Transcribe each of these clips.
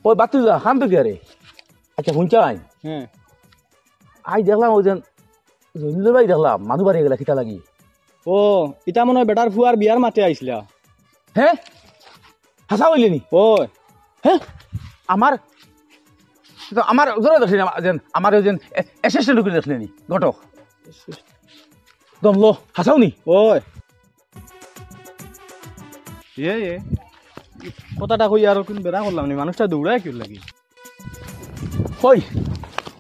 ওই বাতি যা খান তো কি আরে আচ্ছা শুনছাই হ্যাঁ আই দেখলাম ওই যেন জলিলের ভাই দেখলাম মানু বাড়ি গেলা খিতা লাগি ও ইটা মনে হয় বেটার ফুয়ার বিয়ার মাতে আইছিলা হ্যাঁ হাসা হইলি নি ওই হ্যাঁ আমার আমার জোরে দেখলি যেন আমার ওই যেন অ্যাসিস্ট্যান্ট ঢুকে দেখলি নি ঘটক দম লো হাসাও নি ওই এ কথাটা কই আর কোন বেড়া করলাম নি মানুষটা দৌড়ায় কি লাগি কই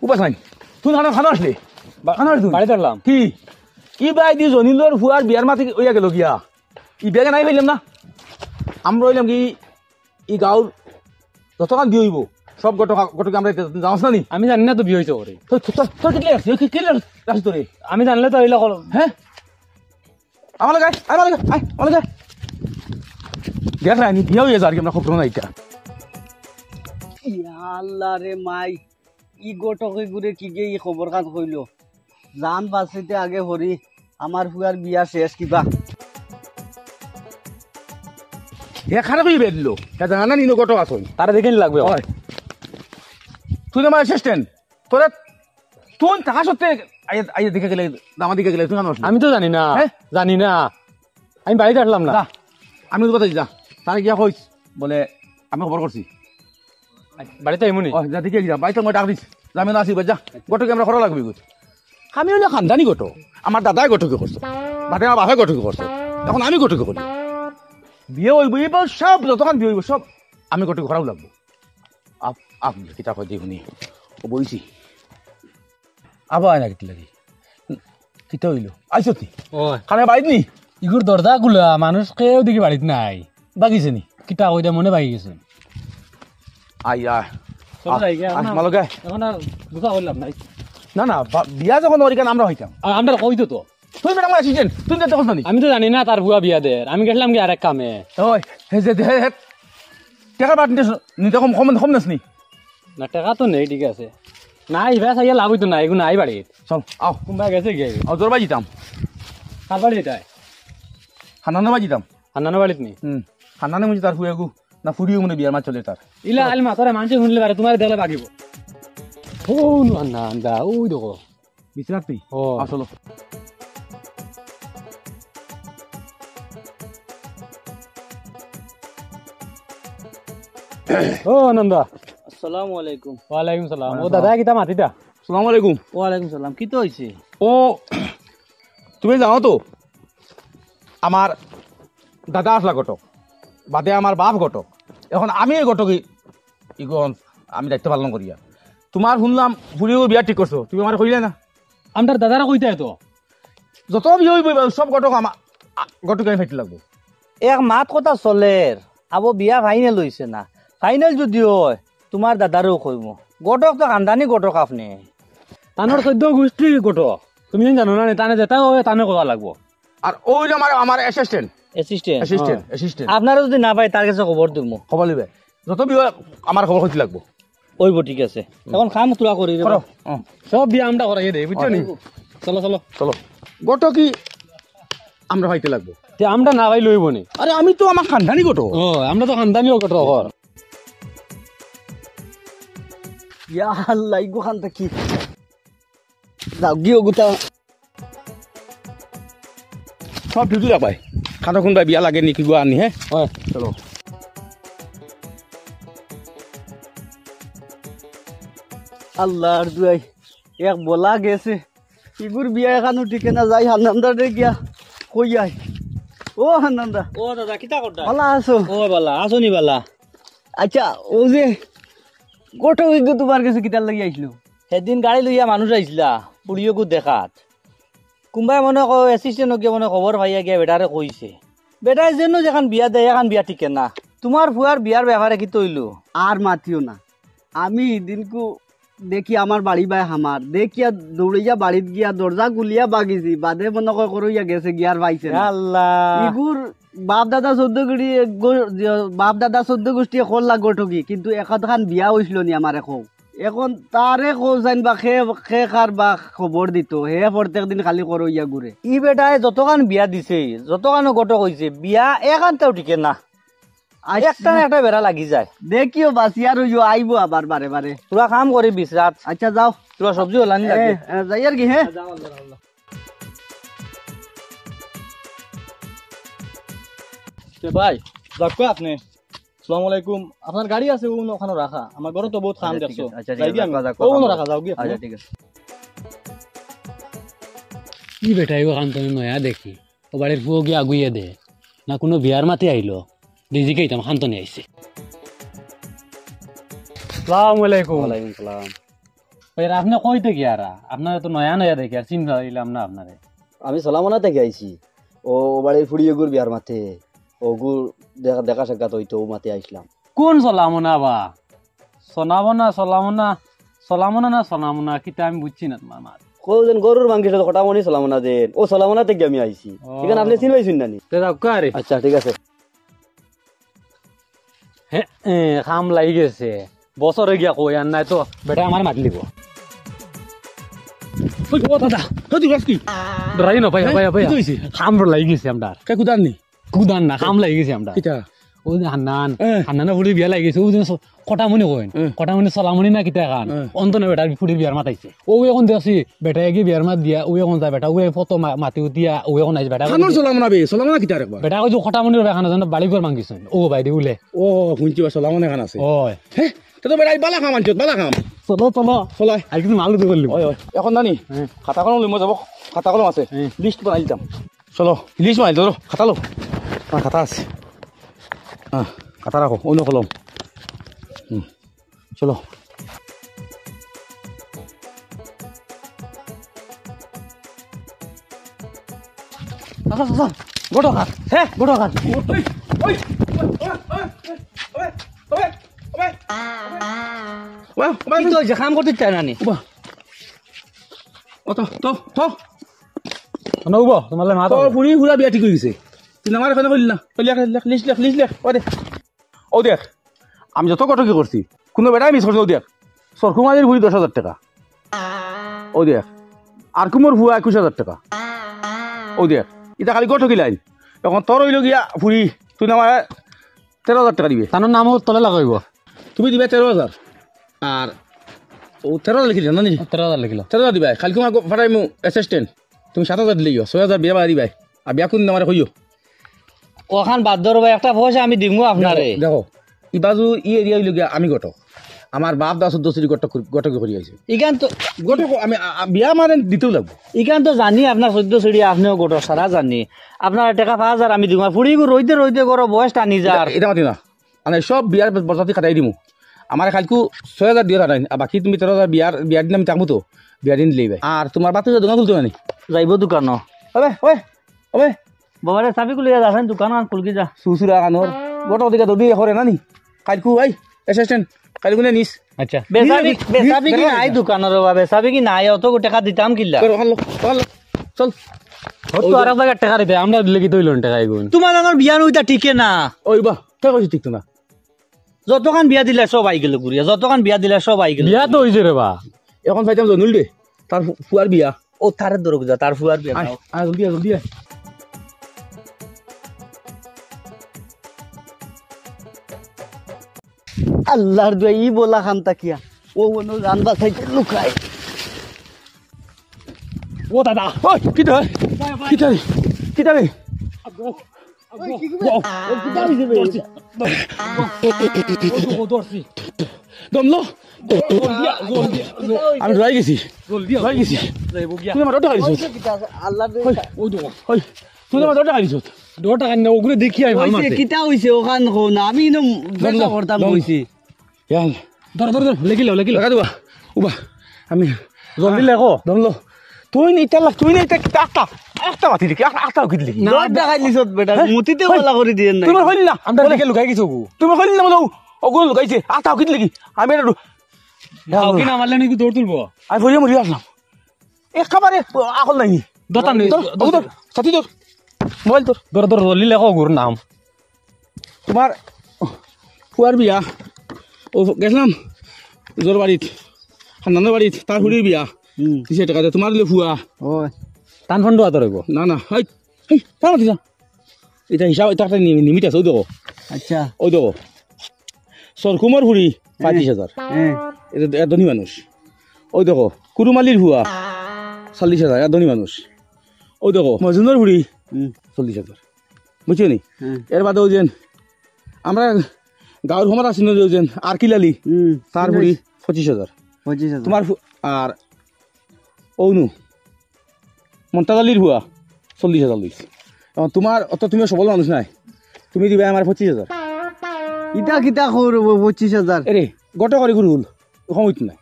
উপাস নাই তুই খানা খানা আসলি খানা আসলি বাড়ি ধরলাম কি ই বাই দি জনিলোর ফুয়ার বিয়ার মাতি ওইয়া গেল গিয়া ই বেগে নাই পাইলাম না আমরা হইলাম কি ই গাঁর যতক্ষণ বিয়ে হইব সব গটকে আমরা যাওয়াস না নি আমি জানি না তো বিয়ে হয়েছে ওরে তোর কেটে আসছি কেটে আসছি তোরে আমি জানলে তো এইলা করলাম হ্যাঁ আমার লাগে আমার লাগে দেখ রানি বিয়ে হয়ে যার কি আমরা খবর না এটা আল্লাহ রে মাই ই গোটকে ঘুরে কি গে ই খবর কাজ কইল জান বাঁচিতে আগে হরি আমার ফুয়ার বিয়া শেষ কিবা খারাপ হয়ে বের দিল জানা না নিনো গটক আসল তারা দেখে লাগবে হয় তুই আমার অ্যাসিস্ট্যান্ট তোরা তুই টাকা সত্ত্বে আইয়া দেখে গেলে আমার দিকে গেলে তুই জানো আমি তো জানি না হ্যাঁ? জানি না আমি বাড়িতে আসলাম না যা আমি তো কথাই যা তাই গিয়া কইস বলে আমি খবর করছি বাড়িতে এমনি ও যা দেখে যা বাইতে মই ডাক দিস আমি না আসি যা গটকে আমরা করা লাগবে আমি হইলে খানদানি গটক আমার দাদাই গটকে করছে বাদে আমার বাবাই গটকে করছে এখন আমি গটকে করি বিয়ে হইব এবার সব যতক্ষণ বিয়ে হইব সব আমি গটকে করাও লাগবো আপনি কিতা কই দেখুনি ও বইছি আবার আয় না কিতা লাগি কিতা হইলো আইসো তুই ওই খানা বাইত নি ইগুর দরজা গুলা মানুষ কেউ দেখি বাড়িতে নাই বাগিছে নি কিতা কইটা মনে পাই গেছে আই আয় চলো যাই গিয়া, এখন মালকে এখন আর দুঃখা করলাম নাই না না বিয়া যখন ওর আমরা হইতাম আমরা কইতো তো তুই ম্যাডাম অ্যাসিস্ট্যান্ট তুই দেখো না আমি তো জানি না তার বুয়া বিয়া দের আমি গেছিলাম কি আরেক কামে ওই হে যে হে টাকা বাট নিতে কম কম কম নাসনি না টাকা তো নেই ঠিক আছে নাই ভ্যাস আইয়া লাভ হইতো না এগুলো নাই বাড়ি চল আও কোনবা গেছে গিয়ে আও জোর বাজিতাম কার বাড়ি এটাই খানানো বাজিতাম হান্নানো বাড়িত নি খানানো মুজি তার ফুয়াগু না ফুরিও মনে বিয়ার মাছ চলে তার ইলা আলমা তোরা মানুষে শুনলে পারে তোমার দেখলে বাগিব ও না আন্দা ওই দেখো বিছরাত তুই ও আসলো ও নন্দা আসসালামু আলাইকুম ওয়ালাইকুম সালাম ও দাদা কিতা মাতিটা আসসালামু আলাইকুম ওয়ালাইকুম সালাম কি তো হইছে ও তুমি জানো তো আমার দাদা আসলা ঘটক বাদে আমার বাপ ঘটক এখন আমি এই ঘটক ইগন আমি দায়িত্ব পালন করিয়া তোমার শুনলাম ফুরিও বিয়া ঠিক করছো তুমি আমার কইলে না আমার দাদারা কইতে তো যত বিয়ে হইব সব ঘটক আমার ঘটক আমি ফাইতে লাগবো এক মাত কথা চলের আবো বিয়া ফাইনাল হইছে না ফাইনাল যদি হয় তোমার দাদারও কইব গোটক তো কান্দানি গোটক আপনি তানোর 14 গোষ্ঠী গোটো তুমি জানো না টানে যেটা হয় টানে কথা লাগবো আর ওই যে আমার অ্যাসিস্ট্যান্ট অ্যাসিস্ট্যান্ট অ্যাসিস্ট্যান্ট আপনারা যদি না পাই তার কাছে খবর দিব খবর লিবে যত বিয়ে আমার খবর হইতে লাগবো ওইব ঠিক আছে এখন খাম তোলা করি রে করো সব বিয়া আমরা করাই দেই বুঝছো নি চলো চলো চলো ঘটকি আমরা ফাইতে লাগবো তে আমরা না ভাই লইব নি আরে আমি তো আমার খানদানি ঘটক ও আমরা তো খানদানিও গোটো ঘর ইয়া আল্লাহ ইগো খান কি যাও গিও গুতা সব ডিউটি রাখবাই খানা কোনবা বিয়া লাগে নেকি গো আনি হ্যাঁ হয় চলো আল্লাহর দুয়াই এক বলা গেছে ইগুর বিয়া এখানো ঠিকে না যাই হান্নান্দা রে গিয়া কই আই ও হান্নান্দা ও দাদা কিতা করতা ভালো আছো ও বালা আসনি বালা আচ্ছা ও যে গোটো ইগো তোমার কাছে কিতার লাগি আইছিল সেদিন গাড়ি লইয়া মানুষ আইছিলা পুড়িয়েকো দেখাত কোনবাই মনে কয় অ্যাসিস্ট্যান্ট গিয়ে মনে খবর পাইয়া গিয়া বেটারে কইছে বেটাই যেন যেখান বিয়া দেয় এখন বিয়া ঠিকে না তোমার ফুয়ার বিয়ার ব্যাপারে কি তৈলো আর মাতিও না আমি দিনকু দেখি আমার বাড়ি বাই হামার দেখিয়া দৌড়িয়া বাড়িত গিয়া দরজা গুলিয়া বাগিছি বাদে মনে কয় করইয়া গেছে গিয়ার পাইছে আল্লাহ ইগুর বাপ দাদা 14 গোষ্ঠী করলা গোটকি কিন্তু এখন বিয়া হইছিল নি আমার এখন তারে জান বা খে খার বা খবর দিত হে প্রত্যেক দিন খালি করইয়া ঘুরে ই বেটায় যতখান বিয়া দিছে যতখান গোটক হইছে বিয়া এখানটাও ঠিকে না একটা না একটা বেড়া লাগি যায় দেখিও বাসি আর আইবো আবার বারে বারে তোরা কাম করি বিছরাত আচ্ছা যাও তোরা সবজি হলানি লাগে যাই আর কি হ্যাঁ ভাই যাক আপনি আসসালামু আলাইকুম আপনার গাড়ি আছে ওখানে রাখা আমার ঘরে তো বহুত কাম দেখছো আচ্ছা যাই গিয়ে ওখানে রাখা যাও গিয়ে আচ্ছা ঠিক আছে কি বেটা এগো কাম তুমি নয়া দেখি ও বাড়ির ফুয়ো গিয়ে আগুইয়ে দে না কোনো বিয়ার মাতে আইলো রিজিকে ইতাম খান্তনি আইছে আসসালামু আলাইকুম ওয়ালাইকুম সালাম ভাই আপনি কইতে কি আর আপনারা তো নয়া নয়া দেখি আর চিন্তা দিলাম না আপনারে আমি সালামনা থেকে আইছি ও বাড়ির ফুড়িয়ে গুর বিয়ার মাঠে ও গুর দেখা সাক্ষাৎ হইতো ও মাতে আইছিলাম কোন চলামনা বা সোনামনা চলামনা চলামনা না সোনামনা কিতা আমি বুঝছি না তোমার মাত কোজন গরুর মাংসের সাথে কটা মনি সালামনা দেন ও সালামনা থেকে আমি আইছি ঠিক আছে আপনি চিনবাইছেন নানি কারে আচ্ছা ঠিক আছে খাম লাগি গেছে বছরে গিয়া কই আর নাই তো বেটা আমার মাত লিব দাদা তুই বাস কি ডরাই না ভাইয়া ভাইয়া ভাইয়া কি হইছে? খাম লাগি গেছে আমরা কে কুদার নি কুদান না খাম লাগি গেছে আমরা কিটা ও যে হান্নানা ফুড়ি বিয়া লাগি গেছে ও যে কটামনি কইন কটামনি চলামনি না কিতা খান অন্তনে বেটার ফুড়ি বিয়ার মাতাইছে ও এখন দেখছি বেটা কি বিয়ার মাত দিয়া ও এখন যায় বেটা ও ফটো মাতি দিয়া ও এখন আইছে বেটা খানোর চলামনা বে চলামনা কিটা একবার বেটা কইছো কটামনির বেখানা জানো বাড়ি ঘর মাঙ্গিছেন ও বাইদি উলে ও শুনছি বা চলামনা খান আছে ওই হে তো বেড়াই বালা খাম আনছত বালা খাম চলো চলো চলাই আই কিন্তু মালু দিবলি ওই ওই এখন জানি খাতা কলম লই মই যাব খাতা কলম আছে লিস্ট বানাই দিতাম চলো লিস্ট বানাই ধরো খাতা লো খাতা আছে হ্যাঁ খাতা রাখো অন্য কলম চলো গোটো খাত হে গোটো খাত কি হইছে কাম করতে চাই নানি নব তোমালে মাত ফুৰি ফুৰা বিয়া ঠিক হৈ গৈছে তুই আমার এখানে বললি না লিস্ট লেখ ও দেখ আমি যত কটকি করছি কোনো বেটাই মিস করছে ও দেখ সরকুমারির ভুড়ি 10,000 টাকা ও দেখ আর কুমোর ভুয়া 21,000 টাকা ও দেখ এটা খালি কটকি লাইন এখন তোর হইল গিয়া ফুরি তুই আমার 13,000 টাকা দিবে তানোর নাম তলে লাগাইব তুমি দিবে 13,000 আর ও 13,000 লিখি জানি 13,000 লিখিল 13,000 দিবাই খালি তোমার ভাড়াই মো অ্যাসিস্ট্যান্ট তুমি 7,000 দিলেইও 6,000 বিয়া বাড়ি দিবাই আর বিয়া কোন আমার কইও ওখান বাদ ধরবা একটা পয়সা আমি দিমু আপনারে দেখো ইবাজু ই এরিয়া হইল গিয়া আমি গটক আমার বাপ দা 14 গটক করি আইছে ইখান তো গটক আমি বিয়া মানে দিতেও লাগবো ইখান তো জানি আপনার 14 সিঁড়ি আপনিও গোটর সারা জানি আপনার টাকা 5,000 আমি দিমু ফুড়ি রইতে রইতে করো বয়স টানি যার এটা মাতি না মানে সব বিয়ার বরজাতি কাটাই দিমু আমার খালকু 6,000 দিয়ে কাটাই আর বাকি তুমি 13,000 বিয়ার দিন আমি থাকবো তো বিয়ার দিন দিলেই ভাই আর তোমার বাতে দোকান খুলতো না যাইব দোকান ওবে ওবে ওবে বাবারে চাবি খুলিয়া যাবেন দোকান খুলকি যা সুসুরা কানোর গটক দিকে দদি করে নানি খালকু ভাই অ্যাসিস্ট্যান্ট খালকু নে নিস আচ্ছা বেচাবি কি নাই দোকানের বাবা বেচাবি কি নাই অত টাকা দিতাম কিল্লা চল তো আর জায়গা টাকা দিতে আমরা দিলে কি তৈলন টাকা এগুন তোমার আমার বিয়া নইতা ঠিকে না ওই বাহ ঠিক আছে ঠিক তো না যতখান বিয়া দিলে সব আই গেল ঘুরিয়া যতখান বিয়া দিলে সব আই গেল বিয়া তো হইছে রে বা এখন ভাইতাম জনুল দে তার ফুয়ার বিয়া ও তারে দরক যা তার ফুয়ার বিয়া দাও। আয় জলদি আয় আল্লাহর দুয়া ই বলা খান তাকিয়া ও কোনো গান বাসাইতে লুকায় ও দাদা ওই কিটা রে দমলো আমি রয়ে গেছি তুমি আমার টাকা দিছো আল্লাহর তুমি আমার টাকা দিছো 2 টাকা না ওগুলো দেখি আই ভাল মারতে কিটা হইছে ওখান কোন আমি নো বেচা করতাম কইছি ইয়াল ধর লেগিল লাগা দিবা উবা আমি জলদি লেখো দমলো তুই নি এটা একটা মাতি দেখি একটা উঠি দেখি না টাকা লিছত বেটা মুতিতে বলা করে দিয়েন না তুমি হইল না আমরা দিকে লুকাই গেছো গু তুমি হইল না বলো ওগুলো লুকাইছে আটা উঠি দেখি আমি এটা দাও কি না মারলে নাকি দৌড় তুলবো আমি ভরিয়ে মরি আসলাম একেবারে আকল নাই দতান সাথী তোর মোবাইল তোর ধর জলদি লেখো গুর নাম তোমার ফুয়ার বিয়া ও গেছিলাম জোর বাড়িত খান্দানোর বাড়িত তার হুড়ির বিয়া কিসে টাকা দিয়ে তোমার দিলে ফুয়া ও টান ফন্ড আতর হইব না হাই তার মাতি এটা হিসাব এটা একটা নিমিট আছে দেখো আচ্ছা ওই দেখো সরকুমার ফুড়ি 35,000 এটা ধনী মানুষ। ওই দেখো কুরুমালির হুয়া 40,000 এর ধনী মানুষ। ওই দেখো মজুমদার ফুড়ি 40,000 বুঝছো নি। এর বাদে ওই যে আমরা গাঁৱৰ সমাজ আছি না যে আর কিলালি তার ফুড়ি 25,000 তোমার আর ওনু মন্তাজালির হুয়া 40,000 লইছে। এখন তোমার অত তুমি সবল মানুষ নাই, তুমি দিবা আমার 25,000। ইটা কিতা করব 25,000 এরে গট করে গুরুল সময় নাই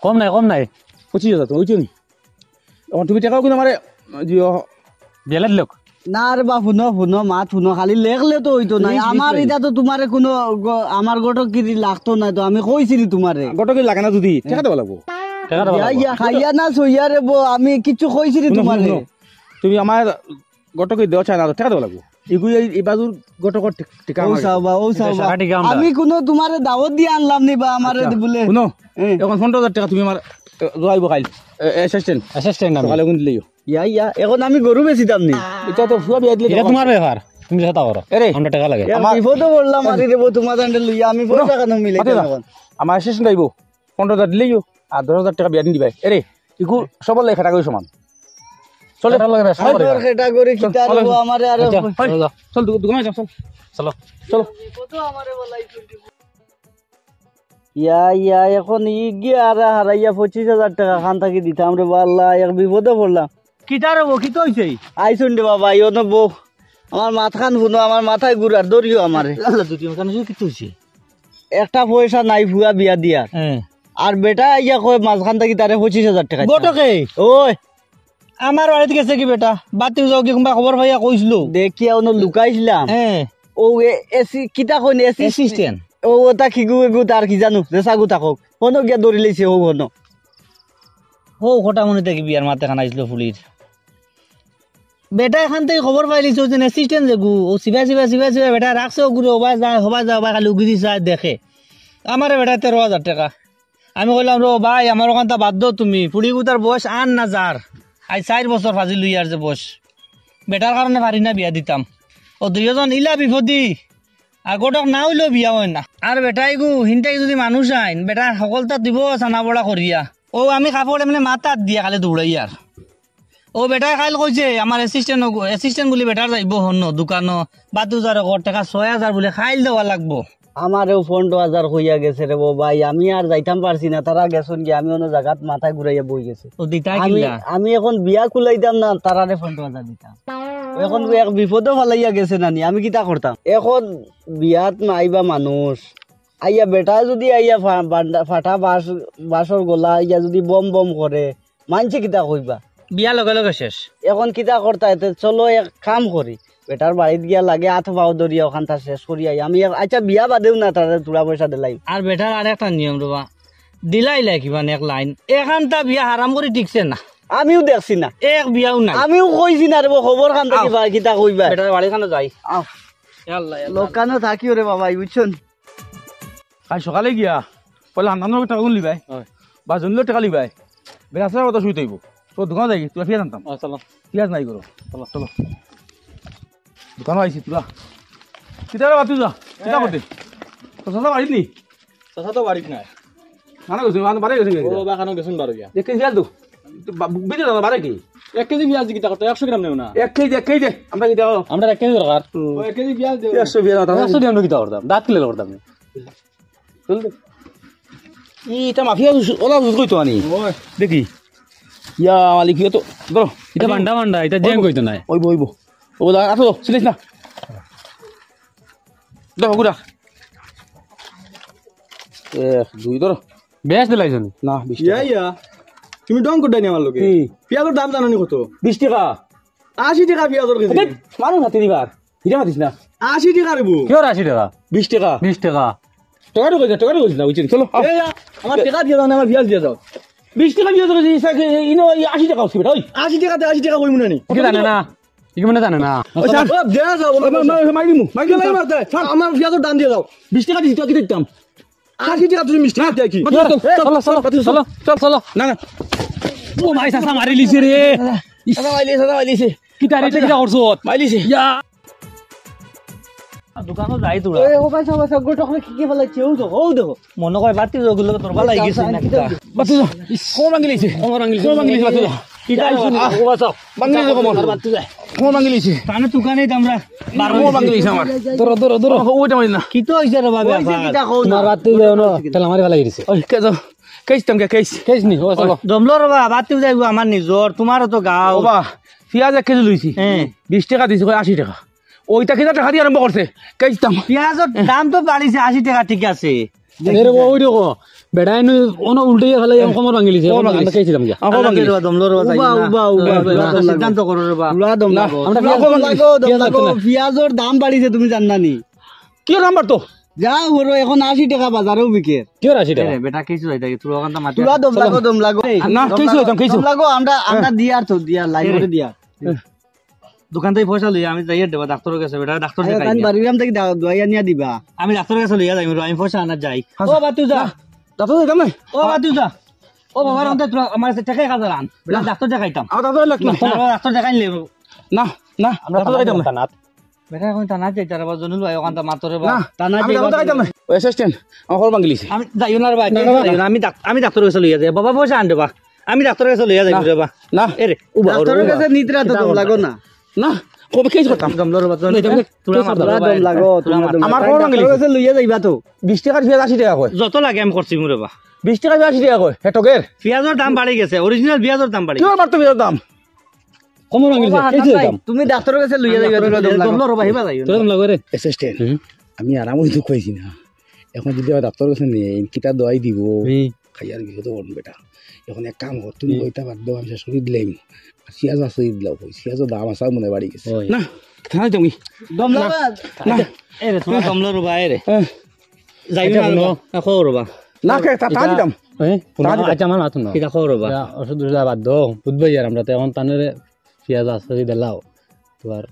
কম নাই 25,000 তুমি বুঝছো নি। এখন তুমি টাকাও কিন্তু আমার বিয়া লোক না রে বা শুনো মাত শুনো খালি লেখলে তো হইতো নাই। আমার এটা তো তোমারে কোনো আমার গটো কি লাগতো না, তো আমি কইছিলি তোমারে গটকে লাগে না যদি টাকা দেওয়া লাগবো। খাইয়া না সইয়া রে আমি কিছু কইছিলি তোমারে। তুমি আমার গটকে দেওয়া চাই না, টাকা দেওয়া লাগবো। এগুলো এই বাজুর গটকর টিকা আমি কোনো তোমারে দাওয়াত দিয়ে আনলাম নি বা আমারে বলে শুনো এখন 15,000 টাকা তুমি আমার যাইব খাইল অ্যাসিস্ট্যান্ট সকালে কোন দিলেও ইয়া এখন আমি গরু বেচিতাম নি। এটা তো ফুয়া বিয়া দিলে এটা তোমার ব্যাপার, তুমি যেটা করো এরে আমরা টাকা লাগে বিপদে পড়লাম মারি দেবো তোমার দান্ডে লইয়া আমি পয়সা কেন মিলাই এখন আমার অ্যাসিস্ট্যান্ট আইব 15,000 দিলেও আর 10,000 টাকা বিয়া দিন দিবাই। এরে ইগু সবল লেখা টাকা সমান চলে খেটা করে খিতা রে আমারে আরে চল দোকানে যাও চলো ইয়া এখন ই গিয়া আর হারাইয়া 25,000 টাকা খান থাকি দিতাম রে বাল্লা, এক বিপদে পড়লাম। কিটা রে কি তো হইছে আইছুন রে বাবা ইও ন বউ আমার মাথাখান শুনো, আমার মাথায় ঘুরার দরিও আমারে কি তো হইছে একটা পয়সা নাই ভুয়া বিয়া দিয়া। আর বেটা ইয়া কয় মাঝখান থাকি তারে 25,000 টাকা গটকে ওই আমার বাড়িতে গেছে কি বেটা বাতি যাও কি কোনবা খবর ভাইয়া কইছিল দেখিয়া ওনো লুকাইছিলাম। ও এসি কিতা কইন এসি অ্যাসিস্ট্যান্ট ও তা খিগু এগু তার কি জানো রেসাগু থাকক হনো গিয়া দৌড়ি লাইছে ও হনো ও খোটা মনে থেকে বিয়ার মাতে খানা আইছিল ফুলির বেটা এখান থেকে খবর পাইলিছ যে অ্যাসিস্ট্যান্ট যে গু ও সিবা বেটা রাখছে ও গুরে হবা যা খালি উগিরি চায় দেখে আমারে বেটা 13,000 টাকা। আমি কইলাম রো ভাই আমার ওখানটা বাদ দাও তুমি ফুড়ি গুতার বয়স আন না যার আজ 4 বছর ফাজি লইয়ার যে বয়স বেটার কারণে পারি না বিয়া দিতাম। ও দুইজন ইলা বিপদি আগতক না হইলেও বিয়া হয় না। আর বেটাই গু হিনটাই যদি মানুষ আইন বেটা সকলটা দিব চানা বড়া করিয়া ও আমি কাপড় এমনি মাতাত দিয়া খালি দৌড়াইয়ার। ও বেটাই খাইল কইছে আমার অ্যাসিস্ট্যান্ট বলে বেটার যাইব হন্য দোকানো 22,000 টাকা 6,000 বলে খাইল দেওয়া লাগবো। আমারেও 15,000 হইয়া গেছে রে ভাই, আমি আর যাইতাম পারছি না। তারা গেছুন গিয়ে আমি অন্য জায়গাত মাথায় ঘুরাইয়া বই গেছে। ও দিতা আমি কিলা আমি এখন বিয়া খুলাইতাম না, তারারে 15,000 দিতাম। এখন এক বিপদও ফালাইয়া গেছে নানি, আমি কিতা করতাম। এখন বিয়াত আইবা মানুষ আইয়া বেটা যদি আইয়া ফাটা বাসর গলা আইয়া যদি বম করে মানছে কিতা কইবা, বিয়া লগে লগে শেষ। এখন কিতা করতা এতে চলো এক কাম করি বেটার বাড়িত গিয়া লাগে আঠ পাও দরিয়া ওখানটা শেষ করি আই। আমি আচ্ছা বিয়া বাদেও না তারা তোরা পয়সা দিলাই। আর বেটার আর একটা নিয়ম রবা দিলাইলাই কিবা এক লাইন এখানটা বিয়া হারাম করে টিকছে না, আমিও দেখছি না এক বিয়াও নাই। আমিও কইছি না রে খবর খান কিবা কিতা কইবা। বেটার বাড়ি খানে যাই লোকানো থাকিও রে বাবা বুঝছেন। কাল সকালে গিয়া পয়লা আন্দানোর টাকা গুন লিবাই বা জনলেও টাকা লিবাই বেড়াচার কথা শুই তৈব তোর দোকানে যাই তোরা পেঁয়াজ আনতাম। চলো পেঁয়াজ নাই করো চলো দোকানে আইসি তোরা কিতা রে বাতি যা কিতা করতে তোর সাথে বাড়িত নি চাচা তো বাড়িত নাই কানা গেছে বাড়ি গেছে ও বা কানো গেছুন বারো গিয়া দেখে পেঁয়াজ দো বেঁচে দাদা বাড়ে কি 1 কেজি পেঁয়াজ কিতা করতে 100 গ্রাম নেও না 1 কেজি দে আমরা কিতা আমরা 1 কেজি দরকার 1 কেজি পেঁয়াজ দে 100 পেঁয়াজ দাও 100 দিয়ে আমরা কিতা করতাম দাঁত কিলে করতাম চল দে এটা মাফিয়া ওলা কই তো আনি দেখি ইয়া মালিক তো ধরো এটা বান্ডা এটা জেং কইতো নাই ওইব ও দা আসো সিলেছ না দেখো গুড়া দুই ধরো বেশ দিলাইছনি না 20 টাকা ইয়া তুমি ডং কোটাই নি আমার লগে পেঁয়াজের দাম জানো নি কত 20 টাকা 80 টাকা পেঁয়াজের কেজি মানুষ হাতে দিবার হিরা মাতিস না 80 টাকা রেবু কি 80 টাকা 20 টাকা 20 টাকা টাকাটা কইছ না বুঝছেন চলো আমার টাকা দিয়ে দাও না আমার পেঁয়াজ দিয়ে দাও 20 টাকা দিয়ে ধরে ইনো 80 টাকা হচ্ছে বেটা ওই 80 টাকাতে 80 টাকা কইমু না নি কি জানে না কি মানে জানে না ও দেয়া যাও মাইদিমু লাগে মারতে আমার পেঁয়াজের দাম দিয়ে দাও 20 টাকা দিছি তো কি দিতাম 80 টাকা তুমি মিষ্টি দিয়ে কি চলো না না ও ভাই সাসা মারি লিছে রে সাদা মাইলিছে কি তারিতে কি করছো মাইলিছে ইয়া দোকানো যাই তোরা ও বাসা বাসা গোটা কি ফেলাইছে ও দেখো মনে কয় বাতি ওগুলো তোর ভালো গেছে না কিতা বাতি যা কোমর ভাঙি লিছে কোমর ভাঙি লিছে বাতি যা কিতা ও বাসা ভাঙি লিছে কোমর কোমর ভাঙি লিছে তানে দোকানে আমরা কোমর ভাঙি লিছে আমার ধরো ওইটা মারি না কি তো হইছে রে বাবা তোমার রাতে যাও না তাহলে আমারে ভালো গেছে ওই কে যাও কেইছতাম কে কেইছ কেস নি ও চলো দমলো রে বাবা বাতি যাইবো আমার নিজর তোমারও তো গাও বাবা পেঁয়াজ 1 কেজি লইছি 20 টাকা দিছি কই 80 টাকা ওইটা কিনা টাকা দিয়ে আরম্ভ করছে কেইছতাম পেঁয়াজের দাম তো বাড়িছে 80 টাকা ঠিক আছে এরে ওই দেখো বেড়াই নো অন উল্টে ফেলে কোমর ভাঙি লিছে আমরা কেছিলাম কি দমলো রে বাবা সিদ্ধান্ত করো রে বাবা দম লাগো দম লাগো পেঁয়াজের দাম বাড়িছে তুমি জানা নি কি নাম্বার তো যা হলো এখন 80 টাকা বাজারেও বিকে কি 80 টাকা বেটা কিছু যাই তুই ওখানটা মাটি তুলা দম লাগো না কেইছো দম লাগো আমরা দিয়ার তো দিয়া লাইন করে দিয়া দোকান থেকে পয়সা লই আমি যাইয়ে দেব ডাক্তারের কাছে বেটা ডাক্তার দেখাই কান বাড়িরাম থেকে দওয়াই নিয়া দিবা আমি ডাক্তারের কাছে লইয়া যাই আমি পয়সা আনা যাই ও বাতু যা দাদা দেখাম না ও বাতু যা ও বাবার অন্তে তুই আমার টাকা কাজ আন বেটা ডাক্তার দেখাইতাম আমার দাদা লাগ না ডাক্তার দেখাই লেব না না আমরা দাদা দেখাম না বেটা এখন তা না যাইতা রে বা জনুল ভাই ওখানটা মাতরে বা না টানা আমি দাদা দেখাইতাম না ওই অ্যাসিস্ট্যান্ট আমার কোমর ভাঙি লিছে আমি যাইও না রে ভাই আমি ডাক্তারের কাছে লইয়া যাই বাবা পয়সা আন দেবা আমি ডাক্তারের কাছে লইয়া যাই রে বা না এ রে উবা ডাক্তারের কাছে নিতরা তো দম লাগো না না কবে কেইছ করতাম দমলোর বা তুলা দম লাগো আমার কোমর ভাঙি ডাক্তারের কাছে লইয়া যাইবা তো 20 টাকার পেঁয়াজ 80 টাকা কয় যত লাগে আমি করছি মুরে বা 20 টাকা 80 টাকা কয় হেটকের পেঁয়াজের দাম বাড়ি গেছে অরিজিনাল পেঁয়াজের দাম বাড়ি কি মারতো পেঁয়াজের দাম কোমর ভাঙি লিছে কেছে দাম তুমি ডাক্তারের কাছে লইয়া যাইবা তুলা দম লাগো দমলোর বা হিবা যাইও তোর দাম লাগো রে অ্যাসিস্ট্যান্ট আমি আরাম হইতো কইছি না এখন যদি ডাক্তার কাছে নেই কিটা দোয়াই দিব খাইয়ার বিপদ করুন বেটা এখন এক কাম কর তুমি ওইটা বাদ দাও আমি শেষ করে দিলাম পেঁয়াজ আছে দিলাও পেঁয়াজের দাম আছে মনে বাড়ি গেছে না থানাই তুমি দম লাগো না এ রে তোমার দমলোর বা এ রে যাইও না খো রবা না কে তা দিতাম আচ্ছা আমার মাতুন না কিটা খো রবা ওষুধ বাদ দাও বুঝবাই আর আমরা তো এখন তানের পেঁয়াজ আছে দিলাও তোমার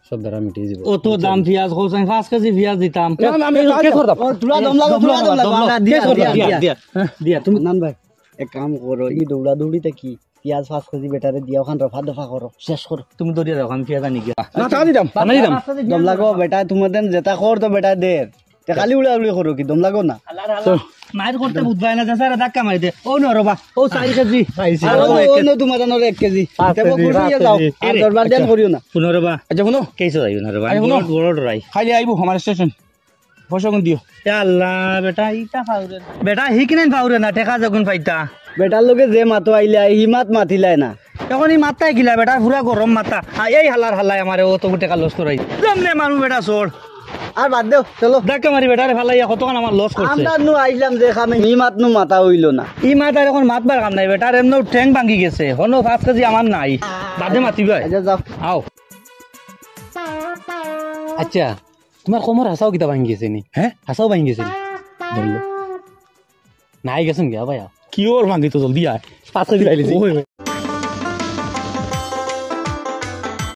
সব দ্বারা মিটিয়ে দিব ও তো দাম পেঁয়াজ কোসাই 5 কেজি পেঁয়াজ দিতাম আমি কে করতাম তুলা দম লাগো আমরা দিয়া দিয়া তুমি নান ভাই এক কাম করো এই দৌড়া দৌড়িতে কি পেঁয়াজ 5 কেজি বেটারে দিয়া ওখান রফা দফা করো শেষ করো তুমি দরিয়া দাও আমি পেঁয়াজ আনি গিয়া না তা দিতাম দম লাগো বেটা তোমাদের যেটা কর তো বেটা দের তে খালি উড়া উড়ি করো কি দম লাগো না মায়ের করতে বুঝবাই না স্যার ধাক্কা মারি দে ও নো রবা ও 4 কেজি আর ও নো তোমার নর 1 কেজি তেবো খুশি যাও আর দরবার দেন করিও না শুনো রবা আচ্ছা শুনো কেইছো যাইও না রবা শুনো। বড় ডরাই খালি আইবো আমার স্টেশন পয়সা কোন দিও এ আল্লাহ বেটা ইটা ফাউরে বেটা হিকনেন ফাউরে না টেকা যখন পাইতা বেটার লগে যে মাতো আইলে হিমাত মাতিলাই না এখন এই মাথায় গিলা বেটা পুরা গরম মাথা এই হালার হালাই আমারে ও তো টাকা লস করাই যেমনে মানুষ বেটা চোর আর বাদ দেও চলো ধাক্কা মারি বেটারে ফালাইয়া কতক্ষণ আমার লস করছে আমরা নু আইলাম যে খামে হিমাত নু মাথা হইলো না ই মাথার এখন মাতবার কাম নাই বেটার এমন ঠ্যাং ভাঙ্গি গেছে হনো 5 কেজি আমার নাই বাদে মাতিবাই আচ্ছা যাও আও আচ্ছা তোমার কোমর হাসাও কিতা ভাঙি গেছে নি হ্যাঁ হাসাও ভাঙি গেছে নি ধরলো নাই গেছেন গিয়া ভাই কি ওর ভাঙি তো জলদি আয় 5 কেজি লাইলিছি